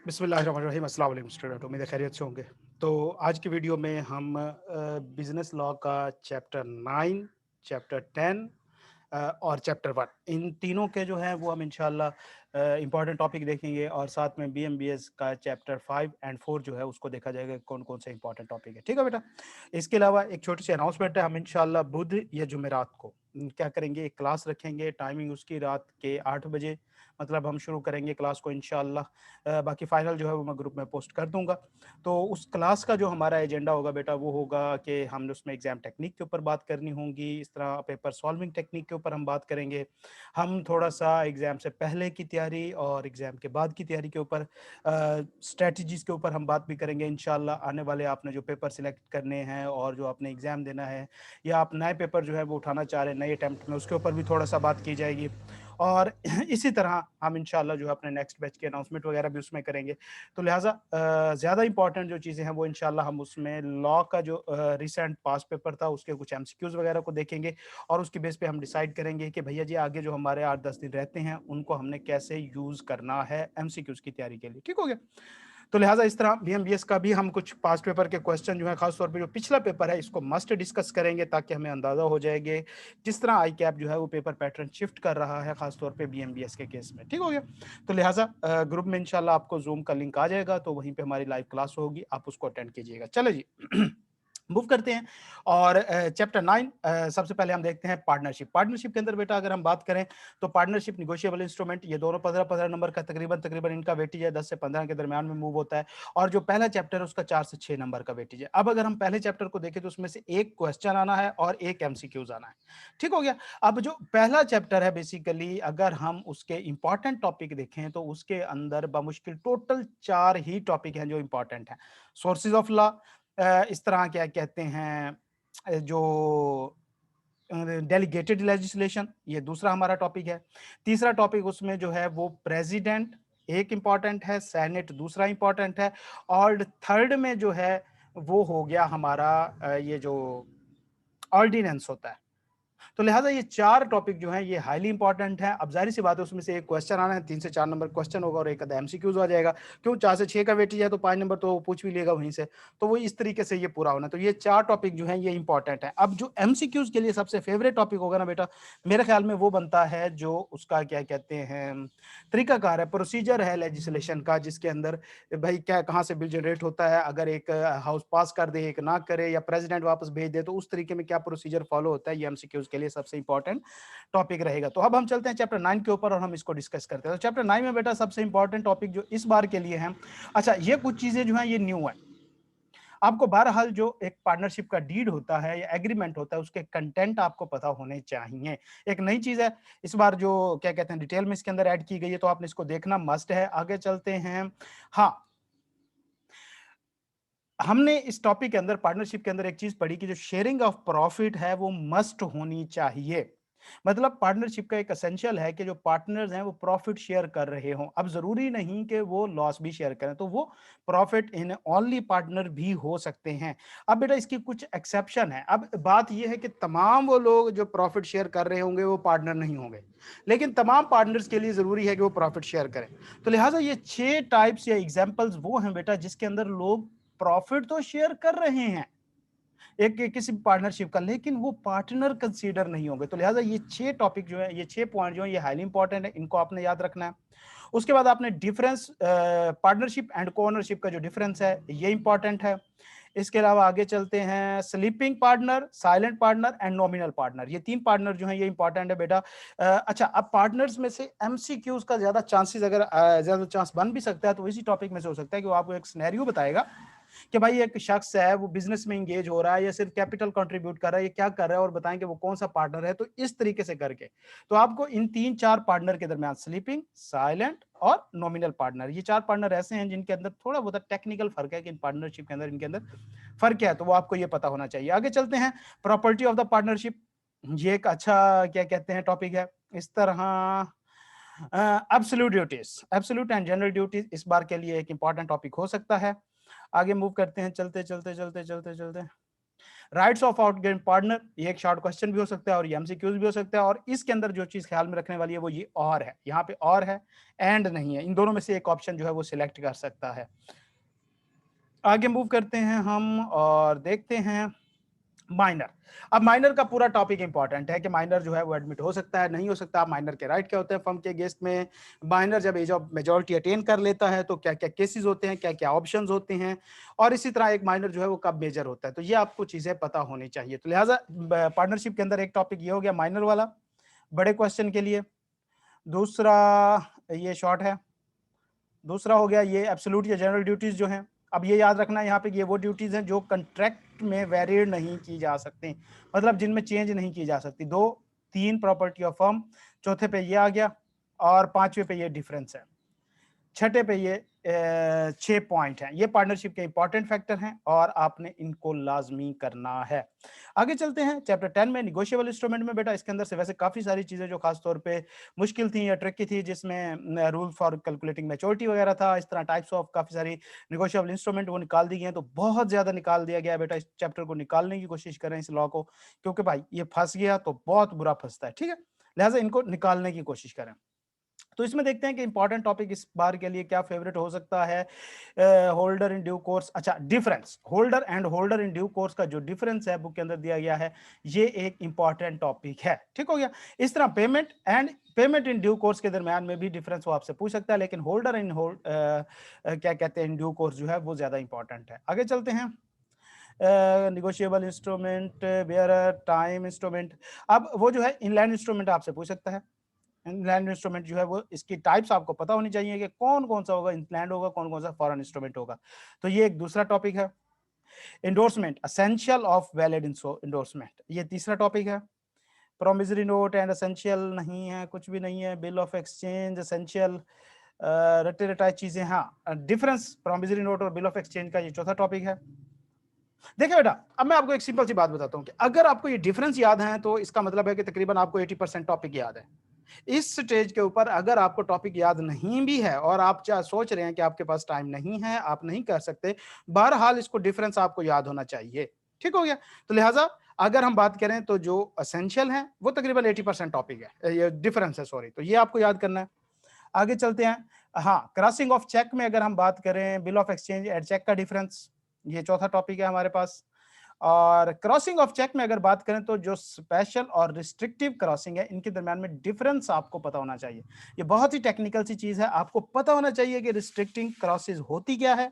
बिस्मिल्लाहिर्रहमानिर्रहीम, अस्सलाम वालेकुम स्टूडेंट, उम्मीद है खैरियत से होंगे। तो आज की वीडियो में हम बिज़नेस लॉ का चैप्टर 9, चैप्टर 10 और चैप्टर 1 इन तीनों के जो हैं वो हम इंशाल्लाह इम्पोर्टेंट टॉपिक देखेंगे और साथ में बीएमबीएस का चैप्टर 5 एंड 4 जो है उसको देखा जाएगा कौन-कौन से इम्पोर्टेंट टॉपिक है। ठीक है बेटा? इसके अलावा एक छोटी-सी अनाउंसमेंट है, हम इंशाल्लाह बुध या जुमेरात को क्या करेंगे, एक क्लास रखेंगे, टाइमिंग उसकी रात के 8 बजे मतलब हम शुरू करेंगे क्लास को इंशाल्लाह। बाकी फाइनल जो है वो मैं ग्रुप में पोस्ट कर दूँगा। तो उस क्लास का जो हमारा एजेंडा होगा बेटा वो होगा कि हमने उसमें एग्ज़ाम टेक्निक के ऊपर बात करनी होगी, इस तरह पेपर सॉल्विंग टेक्निक के ऊपर हम बात करेंगे। हम थोड़ा-सा एग्ज़ाम से पहले की तैयारी और एग्ज़ाम के बाद की तैयारी के ऊपर स्ट्रैटेजीज़ के ऊपर हम बात भी करेंगे इंशाल्लाह। आने वाले आपने जो पेपर सिलेक्ट करने हैं और जो आपने एग्ज़ाम देना है या आप नए पेपर जो है वो उठाना चाह रहे हैं नए अटेम्प्ट में, उसके ऊपर भी थोड़ा-सा बात की जाएगी। और इसी तरह हम इंशाल्लाह जो है अपने नेक्स्ट बैच की अनाउंसमेंट वगैरह भी उसमें करेंगे। तो लिहाज़ा ज़्यादा इम्पोर्टेंट जो चीज़ें हैं वो इंशाल्लाह हम उसमें लॉ का जो रिसेंट पास्ट पेपर था उसके कुछ एमसीक्यूज़ वगैरह को देखेंगे और उसके बेस पे हम डिसाइड करेंगे कि भैया जी आगे जो हमारे 8-10 दिन रहते हैं उनको हमने कैसे यूज़ करना है एमसीक्यूज़ की तैयारी के लिए। ठीक हो गया? तो लिहाज़ा इस तरह बीएमबीएस का भी हम कुछ पास्ट पेपर के क्वेश्चन जो है खास तौर पे जो पिछला पेपर है इसको मस्ट डिस्कस करेंगे ताकि हमें अंदाज़ा हो जाएगा जिस तरह आई कैप जो है वो पेपर पैटर्न शिफ्ट कर रहा है खास तौर पे बीएमबीएस के केस में। ठीक हो गया? तो लिहाज़ा ग्रुप में इंशाल्लाह आपको ज़ूम का लिंक आ जाएगा तो वहीं पे हमारी लाइव क्लास होगी, आप उसको अटेंड कीजिएगा। चलें जी। मूव करते हैं और चैप्टर 9 सबसे पहले हम देखते हैं पार्टनरशिप। पार्टनरशिप के अंदर बेटा अगर हम बात करें तो पार्टनरशिप नेगोशिएबल इंस्ट्रूमेंट ये दोनों 15-15 नंबर का तकरीबन इनका वेटेज है 10 से 15 के दरमियान में मूव होता है और जो पहला चैप्टर है उसका 4 से 6 नंबर का वेटेज है। अब अगर हम पहले चैप्टर को देखें तो उसमें से एक क्वेश्चन आना है और एक एमसीक्यूज़ आना है। ठीक हो गया? अब जो पहला चैप्टर है बेसिकली अगर हम उसके इंपॉर्टेंट टॉपिक देखें तो उसके अंदर बमुश्किल टोटल 4 ही टॉपिक हैं जो इंपॉर्टेंट हैं। सोर्सेज़ ऑफ लॉ, इस तरह क्या कहते हैं जो डेलीगेटेड लेजिस्लेशन ये दूसरा हमारा टॉपिक है। तीसरा टॉपिक उसमें जो है वो प्रेसिडेंट एक इम्पॉर्टेंट है, सेनेट दूसरा इम्पॉर्टेंट है और थर्ड में जो है वो हो गया हमारा ये जो ऑर्डिनेंस होता है। तो लिहाज़ा ये 4 टॉपिक जो हैं ये हाइली इंपॉर्टेंट हैं। अब ज़ाहिर-सी बात है उसमें से एक क्वेश्चन आना है, 3 से 4 नंबर क्वेश्चन होगा और एक आधा एमसीक्यूज़ आ जाएगा। क्यों 4 से 6 का वेटेज है तो 5 नंबर तो वो पूछ भी लेगा वहीं से। तो वो इस तरीके से ये पूरा होना है। तो ये 4 टॉपिक जो हैं ये इंपॉर्टेंट हैं। अब जो एमसीक्यूज़ के लिए सबसे फ़ेवरेट टॉपिक होगा ना बेटा, मेरे ख़्याल में वो बनता है जो उसका क्या कहते हैं तरीकाकार है, प्रोसीजर है लेजिस्लेशन का जिसके अंदर भई क्या कहाँ से बिल जनरेट होता है, अगर एक हाउस पास कर दे, एक ना करे या प्रेज़िडेंट वापस भेज दे तो उस तरीके में क्या प्रोसीजर फ़ॉलो होता है, ये एमसीक्यूज़ के लिए सबसे इंपॉर्टेंट टॉपिक रहेगा। तो अब हम चलते हैं चैप्टर 9 के ऊपर और हम इसको डिस्कस करते हैं। तो चैप्टर 9 में बेटा सबसे इंपॉर्टेंट टॉपिक जो इस बार के लिए है, अच्छा ये कुछ चीज़ें जो हैं ये न्यू हैं। आपको बहरहाल जो एक पार्टनरशिप का डीड होता है या एग्रीमेंट होता है उसके कंटेंट आपको पता होने चाहिए। एक नई चीज़ है, इस बार जो क्या कहते हैं डिटेल में इसके अंदर ऐड की गई है तो आपने इसको देखना मस्ट है। आगे चलते हैं। हाँ, हमने इस टॉपिक के अंदर पार्टनरशिप के अंदर एक चीज़ पढ़ी कि जो शेयरिंग ऑफ प्रॉफिट है वो मस्ट होनी चाहिए। मतलब पार्टनरशिप का एक एसेंशियल है कि जो पार्टनर्स हैं वो प्रॉफिट शेयर कर रहे हों। अब ज़रूरी नहीं कि वो लॉस भी शेयर करें, तो वो प्रॉफिट इन ओनली पार्टनर भी हो सकते हैं। अब बेटा इसकी कुछ एक्सेप्शन है। अब बात ये है कि तमाम वो लोग जो प्रॉफिट शेयर कर रहे होंगे वो पार्टनर नहीं होंगे। लेकिन तमाम पार्टनर्स के लिए ज़रूरी है कि वो प्रॉफिट शेयर करें। तो लिहाज़ा ये 6 टाइप्स या एग्ज़ाम्पल्स वो हैं बेटा जिसके अंदर लोग प्रॉफिट तो शेयर कर रहे हैं एक एक किसी पार्टनरशिप का, लेकिन वो पार्टनर कंसीडर नहीं होंगे। तो लिहाजा ये 6 टॉपिक जो है, ये 6 पॉइंट जो है ये हाईली इंपॉर्टेंट है, इनको आपने याद रखना है। उसके बाद आपने डिफरेंस पार्टनरशिप एंड को-ओनरशिप का जो डिफरेंस है ये इंपॉर्टेंट है। इसके अलावा आगे चलते हैं, sleeping partner, silent partner and nominal partner, ये 3 पार्टनर जो हैं ये इंपॉर्टेंट है बेटा। अच्छा, अब पार्टनर्स में से एमसीक्यूज का ज्यादा चांसेस अगर ज्यादा चांस बन भी सकता है तो इसी टॉपिक में से हो सकता है कि वो आपको एक सिनेरियो बताएगा कि भाई एक शख्स है वो बिजनेस में इंगेज हो रहा है या सिर्फ कैपिटल कंट्रीब्यूट कर रहा है, ये क्या कर रहा है और बताएं कि वो कौन सा पार्टनर है। तो इस तरीके से करके तो आपको इन 3-4 पार्टनर के दरमियान स्लीपिंग, साइलेंट और नॉमिनल पार्टनर, ये 4 पार्टनर ऐसे हैं जिनके अंदर थोड़ा बहुत टेक्निकल फर्क है कि इन पार्टनरशिप के अंदर इनके अंदर फर्क क्या है, तो वो आपको ये पता होना चाहिए। आगे चलते हैं, प्रॉपर्टी ऑफ द पार्टनरशिप, ये एक अच्छा क्या कहते हैं टॉपिक है। इस तरह absolute duties, absolute and general duties इस बार के लिए एक इंपॉर्टेंट टॉपिक हो सकता है। आगे मूव करते हैं, चलते चलते चलते चलते चलते राइट्स ऑफ आउटगोइंग पार्टनर, ये एक शॉर्ट क्वेश्चन भी हो सकता है और ये एमसीक्यूज भी हो सकता है। और इसके अंदर जो चीज ख्याल में रखने वाली है वो ये और है, यहाँ पे और है, एंड नहीं है। इन दोनों में से एक ऑप्शन जो है वो सिलेक्ट कर सकता है। आगे मूव करते हैं हम और देखते हैं माइनर। अब माइनर का पूरा टॉपिक इंपॉर्टेंट है कि माइनर जो है वो एडमिट हो सकता है, नहीं हो सकता। माइनर के राइट क्या होते हैं फर्म के अगेंस्ट में, माइनर जब एज ऑफ मेजोरिटी अटेन कर लेता है तो क्या क्या केसेस होते हैं, क्या क्या ऑप्शंस होते हैं, और इसी तरह एक माइनर जो है वो कब मेजर होता है। तो ये आपको चीजें पता होनी चाहिए। तो लिहाजा पार्टनरशिप के अंदर एक टॉपिक ये हो गया माइनर वाला, बड़े क्वेश्चन के लिए। दूसरा ये शॉर्ट है। दूसरा हो गया ये एब्सोल्यूट या जनरल ड्यूटीज जो हैं। अब ये याद रखना यहाँ पे ये वो ड्यूटीज हैं जो कंट्रैक्ट में वेरिएट नहीं की जा सकती, मतलब जिनमें चेंज नहीं की जा सकती। 2 3 प्रॉपर्टी ऑफ फर्म, चौथे पे ये आ गया, और पांचवे पे ये डिफरेंस है, छठे पे ये 6 पॉइंट हैं। ये पार्टनरशिप के इंपॉर्टेंट फैक्टर हैं और आपने इनको लाजमी करना है। आगे चलते हैं चैप्टर 10 में, निगोशिएबल इंस्ट्रूमेंट में। बेटा इसके अंदर से वैसे काफी सारी चीजें जो खास तौर पे मुश्किल थी या ट्रिकी थी, जिसमें रूल फॉर कैलकुलेटिंग मैच्योरिटी वगैरह था, इस तरह टाइप्स ऑफ काफी सारी निगोशिएबल इंस्ट्रूमेंट वो निकाल दी गई हैं। तो बहुत ज्यादा निकाल दिया गया है बेटा, इस चैप्टर को निकालने की कोशिश करें इस लॉ को, क्योंकि भाई ये फंस गया तो बहुत बुरा फंसता है, ठीक है। लिहाजा इनको निकालने की कोशिश करें। तो इसमें देखते हैं कि इंपॉर्टेंट टॉपिक इस बार के लिए क्या फेवरेट हो सकता है। होल्डर इन ड्यू कोर्स, अच्छा difference, holder and holder in due course का जो डिफरेंस है बुक के अंदर दिया गया है, ये एक इंपॉर्टेंट टॉपिक है, ठीक हो गया। इस तरह payment and payment in due course के दरमियान में भी डिफरेंस वो आपसे पूछ सकता है, लेकिन होल्डर इन क्या कहते हैं इन ड्यू कोर्स जो है वो ज्यादा इंपॉर्टेंट है। आगे चलते हैं, negotiable instrument, bearer, time instrument. अब वो जो है इनलैंड इंस्ट्रूमेंट आपसे पूछ सकता है। इंग्लैंड इंस्ट्रूमेंट जो है वो इसकी टाइप्स आपको पता होनी चाहिए कि कौन कौन सा होगा, इंग्लैंड होगा, कौन कौन सा फॉरेन इंस्ट्रूमेंट होगा। तो ये एक दूसरा टॉपिक है। Endorsement, essential of valid endorsement, ये तीसरा टॉपिक है। प्रोमिसरी नोट एंड असेंशियल नहीं है, कुछ भी नहीं है। बिल ऑफ एक्सचेंज, असेंशियल, रटे रटाई चीजें। हाँ, डिफरेंस प्रोमिसरी नोट और बिल ऑफ एक्सचेंज का ये चौथा टॉपिक है। देखिए बेटा, अब मैं आपको एक सिंपल सी बात बताता हूँ कि अगर आपको ये डिफरेंस याद है तो इसका मतलब है कि तकरीबन आपको 80% टॉपिक याद है। इस स्टेज के ऊपर अगर आपको टॉपिक याद नहीं भी है और आप सोच रहे हैं कि आपके पास टाइम नहीं है, आप नहीं कर सकते, बहरहाल इसको डिफरेंस आपको याद होना चाहिए, ठीक हो गया। तो लिहाजा अगर हम बात करें तो जो असेंशियल है वो तकरीबन 80% टॉपिक है, ये डिफरेंस है, सॉरी, तो ये आपको याद करना है। आगे चलते हैं। हाँ, क्रॉसिंग ऑफ चेक में अगर हम बात करें, bill of exchange and cheque का डिफरेंस, ये चौथा टॉपिक है हमारे पास। और क्रॉसिंग ऑफ चेक में अगर बात करें तो जो स्पेशल और रिस्ट्रिक्टिव क्रॉसिंग है इनके दरमियान में डिफरेंस आपको पता होना चाहिए। ये बहुत ही टेक्निकल सी चीज है, आपको पता होना चाहिए कि रिस्ट्रिक्टिंग क्रॉसेस होती क्या है।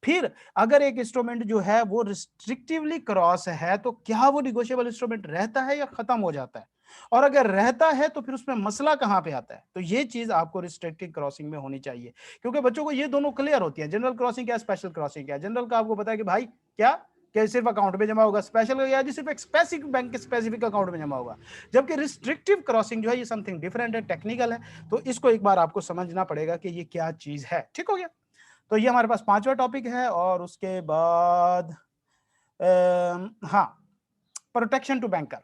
फिर अगर एक इंस्ट्रूमेंट जो है वो रिस्ट्रिक्टिवली क्रॉस है तो क्या वो निगोशिएबल इंस्ट्रूमेंट रहता है या खत्म हो जाता है, और अगर रहता है तो फिर उसमें मसला कहां पे आता है। तो ये चीज आपको रिस्ट्रिक्टिव क्रॉसिंग में होनी चाहिए, क्योंकि बच्चों को ये दोनों क्लियर होती है। जनरल क्रॉसिंग क्या, स्पेशल क्रॉसिंग क्या। जनरल का आपको पता है कि भाई क्या सिर्फ अकाउंट में जमा होगा, स्पेशल का या सिर्फ एक स्पेसिफिक बैंक के स्पेसिफिक अकाउंट में जमा होगा। जबकि रिस्ट्रिक्टिव क्रॉसिंग जो है ये समथिंग डिफरेंट है, टेक्निकल है। तो इसको एक बार आपको समझना पड़ेगा कि ये क्या चीज है, ठीक हो गया। तो ये हमारे पास पांचवा टॉपिक है। और उसके बाद हाँ, प्रोटेक्शन टू बैंकर,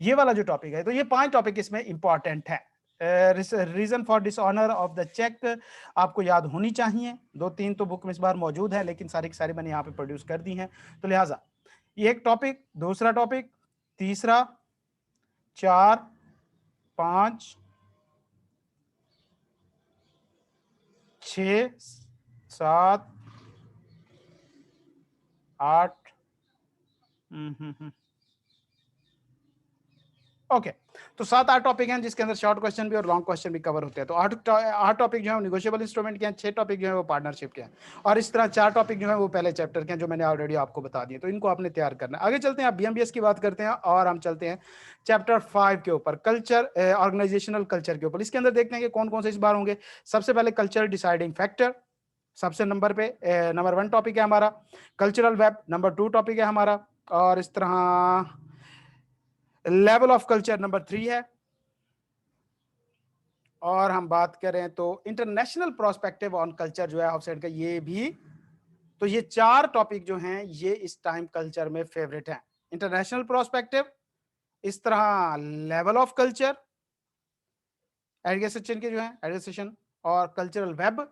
ये वाला जो टॉपिक है। तो ये 5 टॉपिक इसमें इंपॉर्टेंट है। Reason for dishonour of the cheque आपको याद होनी चाहिए। 2-3 तो बुक में इस बार मौजूद है, लेकिन सारी की सारी मैंने यहाँ पे प्रोड्यूस कर दी हैं। तो लिहाजा ये एक टॉपिक, दूसरा टॉपिक, तीसरा, 4, 5, 6, 7, 8, ओके। तो 7-8 टॉपिक हैं जिसके अंदर शॉर्ट क्वेश्चन भी और लॉन्ग क्वेश्चन भी कवर होते हैं। तो 8 टॉपिक जो है निगोशिएबल इंस्ट्रूमेंट के हैं, 6 टॉपिक जो है वो पार्टनरशिप के हैं, और इस तरह 4 टॉपिक जो है वो पहले चैप्टर के हैं जो मैंने ऑलरेडी आपको बता दिए। तो इनको आपने तैयार करना है। आगे चलते हैं, आप बीएमबीएस की बात करते हैं और हम चलते हैं चैप्टर 5 के ऊपर, कल्चर, ऑर्गेनाइजेशनल कल्चर के ऊपर। इसके अंदर देखते हैं कि कौन कौन से इस बार होंगे। सबसे पहले कल्चर डिसाइडिंग फैक्टर, सबसे नंबर पे नंबर 1 टॉपिक है हमारा। कल्चरल वेब नंबर 2 टॉपिक है हमारा। और इस तरह लेवल ऑफ कल्चर नंबर 3 है। और हम बात करें तो इंटरनेशनल प्रोस्पेक्टिव ऑन कल्चर जो है ऑफसेट का, ये भी। तो ये 4 टॉपिक जो हैं ये इस टाइम कल्चर में फेवरेट हैं। इंटरनेशनल प्रोस्पेक्टिव, इस तरह लेवल ऑफ कल्चर, एडमिनिस्ट्रेशन के जो है एडमिनिस्ट्रेशन, और cultural web,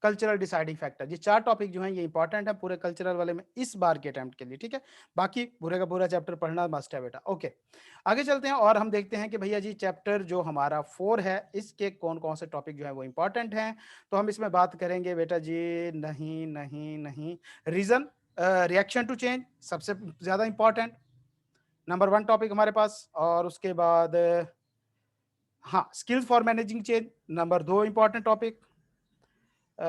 cultural deciding factor. ये 4 टॉपिक जो हैं ये इंपॉर्टेंट है पूरे कल्चरल वाले में इस बार के अटेम्प्ट के लिए, ठीक है? बाकी पूरे का पूरा चैप्टर पढ़ना मस्ट है बेटा, ओके। आगे चलते हैं और हम देखते हैं कि भैया जी चैप्टर जो हमारा 4 है, इसके कौन-कौन से टॉपिक जो हैं वो इंपॉर्टेंट हैं। तो हम इसमें बात करेंगे बेटा जी नहीं, नहीं, नहीं, रीज़न रिएक्शन टू चेंज सबसे ज़्यादा इंपॉर्टेंट, नंबर 1 टॉपिक हमारे पास और उसके बाद हाँ, skills for managing change number 2 important topic. A,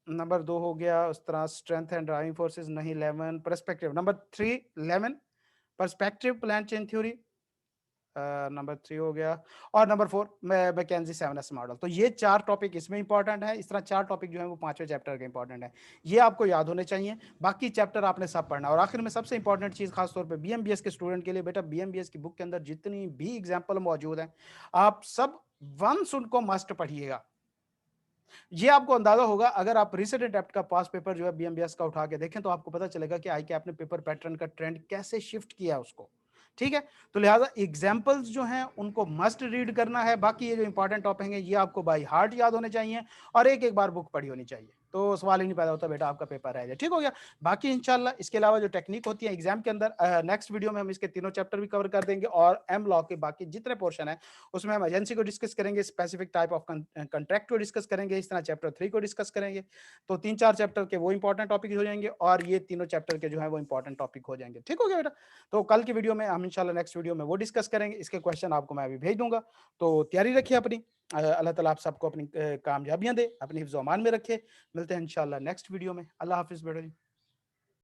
number 2 हो गया उस तरह स्ट्रेंथ एंड ड्राइविंग फोर्सेस नहीं 11 perspective number 3 11 perspective plan change theory number 3 हो गया और नंबर 4 मैकेंजी 7S मॉडल। तो ये 4 टॉपिक इसमें इंपॉर्टेंट है। इस तरह 4 टॉपिक जो है वो 5वें चैप्टर के इंपॉर्टेंट है। ये आपको याद होने चाहिए। बाकी चैप्टर आपने सब पढ़ना है और आखिर में सबसे इंपॉर्टेंट चीज़ खास तौर पे बीएमबीएस के स्टूडेंट के लिए बेटा बीएमबीएस की बुक के अंदर जितनी भी एग्जाम्पल मौजूद हैं, आप सब वंस उनको मस्ट पढ़िएगा। ये आपको अंदाजा होगा अगर आप रिसेंट अटेम्प्ट का पास पेपर जो है बीएमबीएस का उठा के देखें तो आपको पता चलेगा कि आई के आपने पेपर पैटर्न का ट्रेंड कैसे शिफ्ट किया उसको, ठीक है? तो लिहाजा एग्जाम्पल्स जो हैं उनको मस्ट रीड करना है। बाकी ये जो इंपॉर्टेंट टॉपिक हैं ये आपको बाय हार्ट याद होने चाहिए और एक-एक बार बुक पढ़ी होनी चाहिए। तो सवाल ही नहीं पैदा होता बेटा आपका पेपर रह जाए, ठीक हो गया? बाकी इंशाल्लाह इसके अलावा जो टेक्निक होती है एग्जाम के अंदर नेक्स्ट वीडियो में हम इसके तीनों चैप्टर भी कवर कर देंगे और एम लॉ के बाकी जितने पोर्शन है उसमें हम एजेंसी को डिस्कस करेंगे, स्पेसिफिक टाइप ऑफ कॉन्ट्रैक्ट को डिस्कस करेंगे, इस तरह चैप्टर 3 को डिस्कस करेंगे। तो 3-4 चैप्टर के वो इंपॉर्टेंट टॉपिक हो जाएँगे और ये तीनों चैप्टर के जो है वो इंपॉर्टेंट टॉपिक हो जाएँगे। ठीक हो गया बेटा? तो कल की वीडियो में हम इंशाल्लाह नेक्स्ट वीडियो में वो डिस्कस करेंगे। इसके क्वेश्चन आपको मैं अभी भेज दूँगा। तो तैयारी रखिए अपनी। अल्लाह ताला आप सबको अपनी कामयाबियाँ दे, अपनी हिफ्ज़-ओ-अमान में रखे। मिलते हैं इंशाल्लाह नेक्स्ट वीडियो में। अल्लाह हाफ़िज़ बेटा जी।